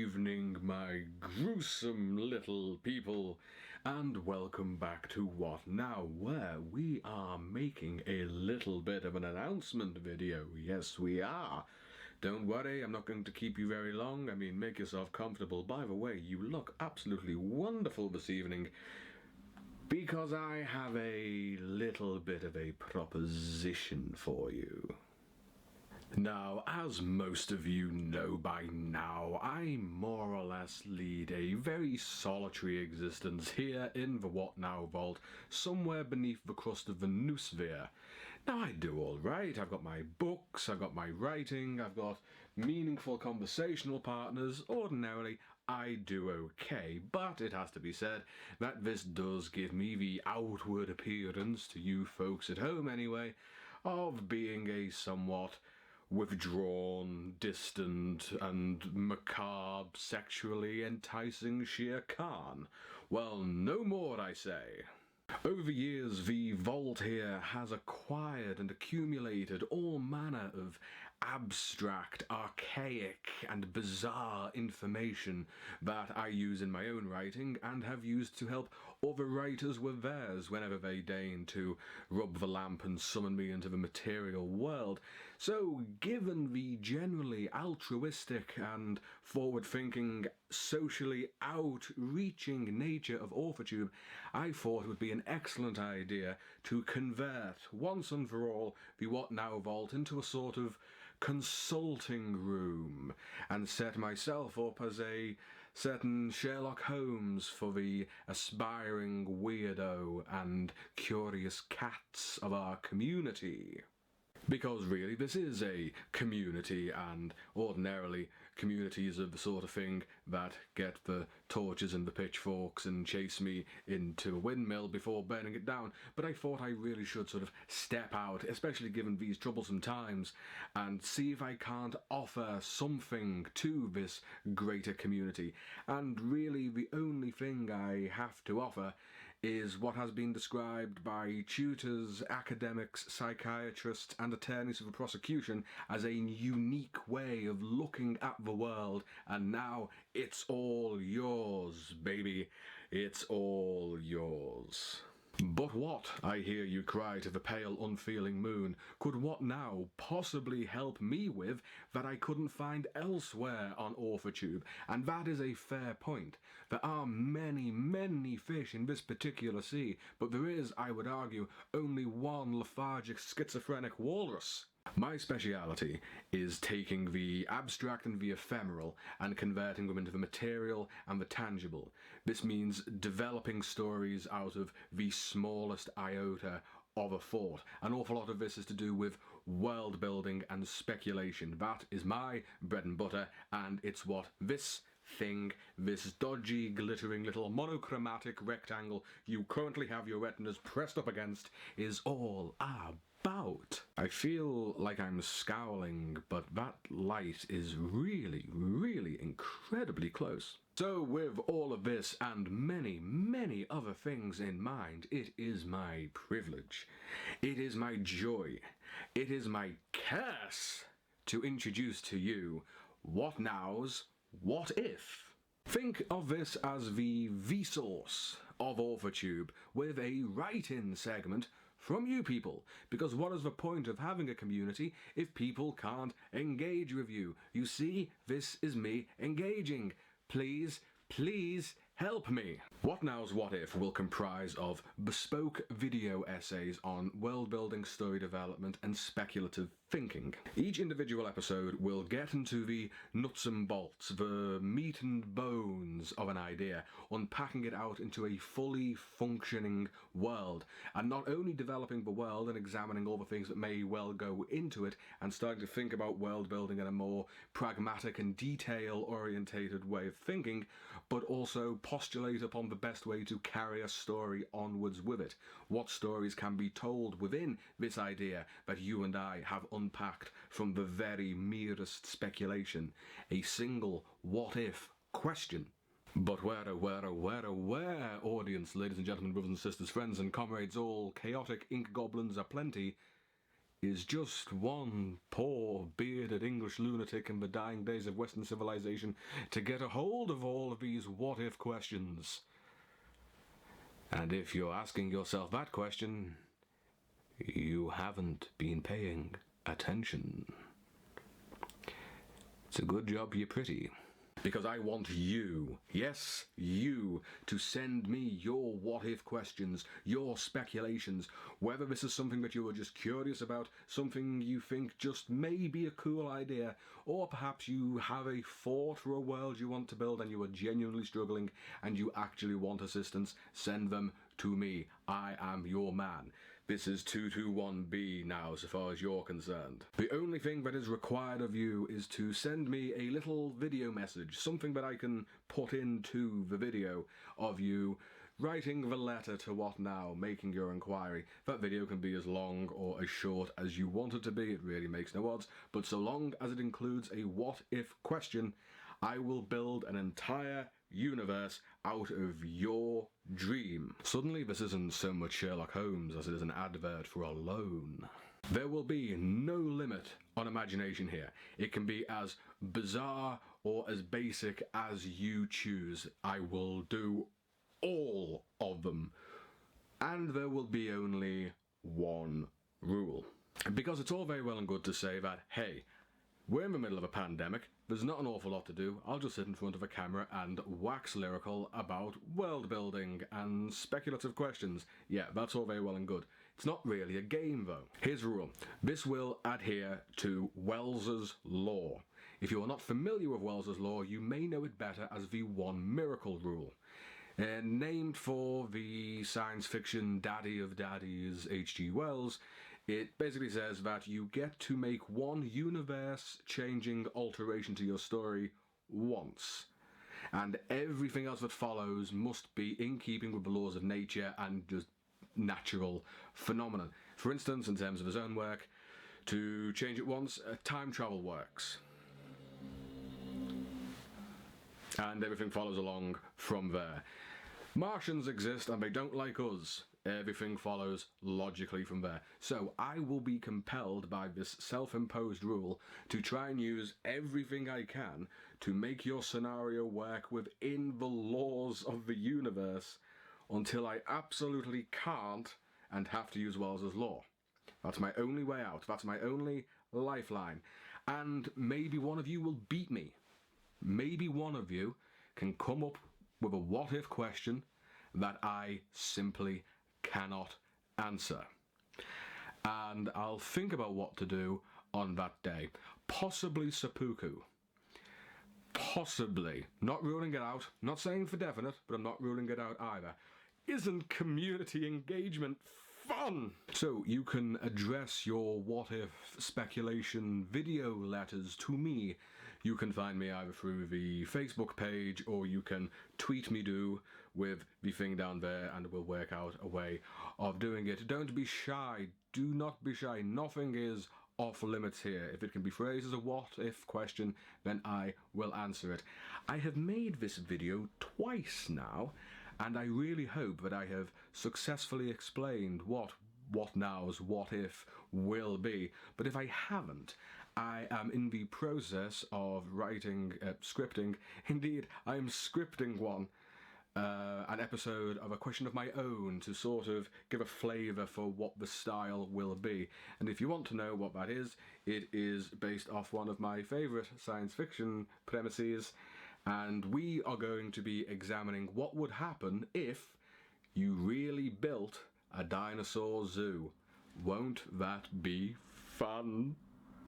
evening, my gruesome little people, and welcome back to What Now, where we are making a little bit of an announcement video. Yes, we are. Don't worry, I'm not going to keep you very long. I mean, make yourself comfortable. By the way, you look absolutely wonderful this evening, because I have a little bit of a proposition for you. Now, as most of you know by now, I more or less lead a very solitary existence here in the What Now vault, somewhere beneath the crust of the noosphere. Now, I do alright. I've got my books, I've got my writing, I've got meaningful conversational partners. Ordinarily, I do okay, but it has to be said that this does give me the outward appearance, to you folks at home anyway, of being a somewhat withdrawn, distant, and macabre, sexually enticing Shere Khan. Well, no more, I say. Over the years, the vault here has acquired and accumulated all manner of abstract, archaic, and bizarre information that I use in my own writing and have used to help other writers with theirs whenever they deign to rub the lamp and summon me into the material world. So, given the generally altruistic and forward-thinking, socially outreaching nature of AuthorTube, I thought it would be an excellent idea to convert once and for all the What Now vault into a sort of consulting room and set myself up as a certain Sherlock Holmes for the aspiring weirdo and curious cats of our community. Because really, this is a community, and ordinarily communities are the sort of thing that get the torches and the pitchforks and chase me into a windmill before burning it down. But I thought I really should sort of step out, especially given these troublesome times, and see if I can't offer something to this greater community. And really, the only thing I have to offer is what has been described by tutors, academics, psychiatrists, and attorneys of the prosecution as a unique way of looking at the world, and now it's all yours, baby. It's all yours. But what, I hear you cry to the pale, unfeeling moon, could What Now possibly help me with that I couldn't find elsewhere on AuthorTube? And that is a fair point. There are many, many fish in this particular sea, but there is, I would argue, only one lethargic, schizophrenic walrus. My speciality is taking the abstract and the ephemeral and converting them into the material and the tangible. This means developing stories out of the smallest iota of a thought. An awful lot of this is to do with world building and speculation. That is my bread and butter, and it's what this thing, this dodgy, glittering little monochromatic rectangle you currently have your retinas pressed up against, is all about. I feel like I'm scowling, but that light is really, really incredibly close. So with all of this and many, many other things in mind, it is my privilege, it is my joy, it is my curse to introduce to you What Now's What If. Think of this as the Vsauce of AuthorTube, with a write-in segment from you people, because what is the point of having a community if people can't engage with you? You see, this is me engaging. Please, please help me. What Now's What If will comprise of bespoke video essays on world building, story development, and speculative thinking. Each individual episode will get into the nuts and bolts, the meat and bones of an idea, unpacking it out into a fully functioning world, and not only developing the world and examining all the things that may well go into it, and starting to think about world building in a more pragmatic and detail-orientated way of thinking, but also postulate upon the best way to carry a story onwards with it. What stories can be told within this idea that you and I have unpacked from the very merest speculation. A single what-if question. But where, audience, ladies and gentlemen, brothers and sisters, friends and comrades, all chaotic ink goblins aplenty, is just one poor bearded English lunatic in the dying days of Western civilization to get a hold of all of these what-if questions. And if you're asking yourself that question, you haven't been paying attention. It's a good job you're pretty. Because I want you, yes, you, to send me your what-if questions, your speculations, whether this is something that you are just curious about, something you think just may be a cool idea, or perhaps you have a thought for a world you want to build and you are genuinely struggling and you actually want assistance. Send them to me. I am your man. This is 221B now, so far as you're concerned. The only thing that is required of you is to send me a little video message, something that I can put into the video of you writing the letter to What Now, making your inquiry. That video can be as long or as short as you want it to be, it really makes no odds, but so long as it includes a what-if question, I will build an entire universe out of your dream. Suddenly this isn't so much Sherlock Holmes as it is an advert for a loan. There will be no limit on imagination here. It can be as bizarre or as basic as you choose. I will do all of them. And there will be only one rule. Because it's all very well and good to say that, hey, we're in the middle of a pandemic, there's not an awful lot to do, I'll just sit in front of a camera and wax lyrical about world building and speculative questions. Yeah, that's all very well and good. It's not really a game though. Here's the rule. This will adhere to Wells's law. If you are not familiar with Wells's law, you may know it better as the one miracle rule. Named for the science fiction daddy of daddies, H.G. Wells, it basically says that you get to make one universe-changing alteration to your story once. And everything else that follows must be in keeping with the laws of nature and just natural phenomenon. For instance, in terms of his own work, to change it once, time travel works. And everything follows along from there. Martians exist and they don't like us. Everything follows logically from there. So I will be compelled by this self-imposed rule to try and use everything I can to make your scenario work within the laws of the universe until I absolutely can't and have to use Wells's law. That's my only way out. That's my only lifeline. And maybe one of you will beat me. Maybe one of you can come up with a what-if question that I simply cannot answer. And I'll think about what to do on that day. Possibly seppuku. Possibly. Not ruling it out. Not saying for definite, but I'm not ruling it out either. Isn't community engagement fun? So you can address your what-if speculation video letters to me. You can find me either through the Facebook page or you can tweet me with the thing down there and we'll work out a way of doing it. Don't be shy. Do not be shy. Nothing is off limits here. If it can be phrased as a what-if question, then I will answer it. I have made this video twice now, and I really hope that I have successfully explained what Now's what-if will be. But if I haven't, I am in the process of writing, scripting. Indeed, I am scripting one. An episode of A Question of My Own to sort of give a flavour for what the style will be. And if you want to know what that is, it is based off one of my favourite science fiction premises, and we are going to be examining what would happen if you really built a dinosaur zoo. Won't that be fun?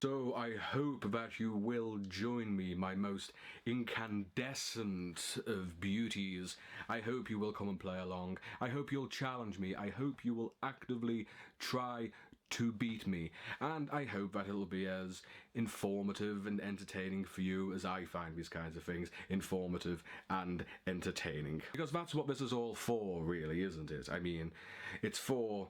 So I hope that you will join me, my most incandescent of beauties. I hope you will come and play along. I hope you'll challenge me. I hope you will actively try to beat me. And I hope that it'll be as informative and entertaining for you as I find these kinds of things informative and entertaining. Because that's what this is all for, really, isn't it? I mean, it's for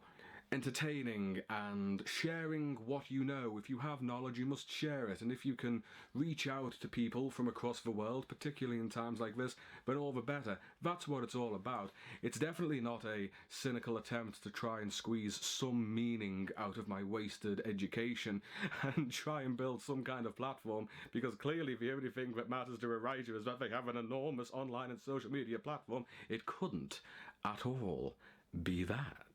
entertaining and sharing what you know. If you have knowledge, you must share it, and if you can reach out to people from across the world, particularly in times like this, then all the better. That's what it's all about. It's definitely not a cynical attempt to try and squeeze some meaning out of my wasted education and try and build some kind of platform, because clearly the only thing that matters to a writer is that they have an enormous online and social media platform. It couldn't at all be that.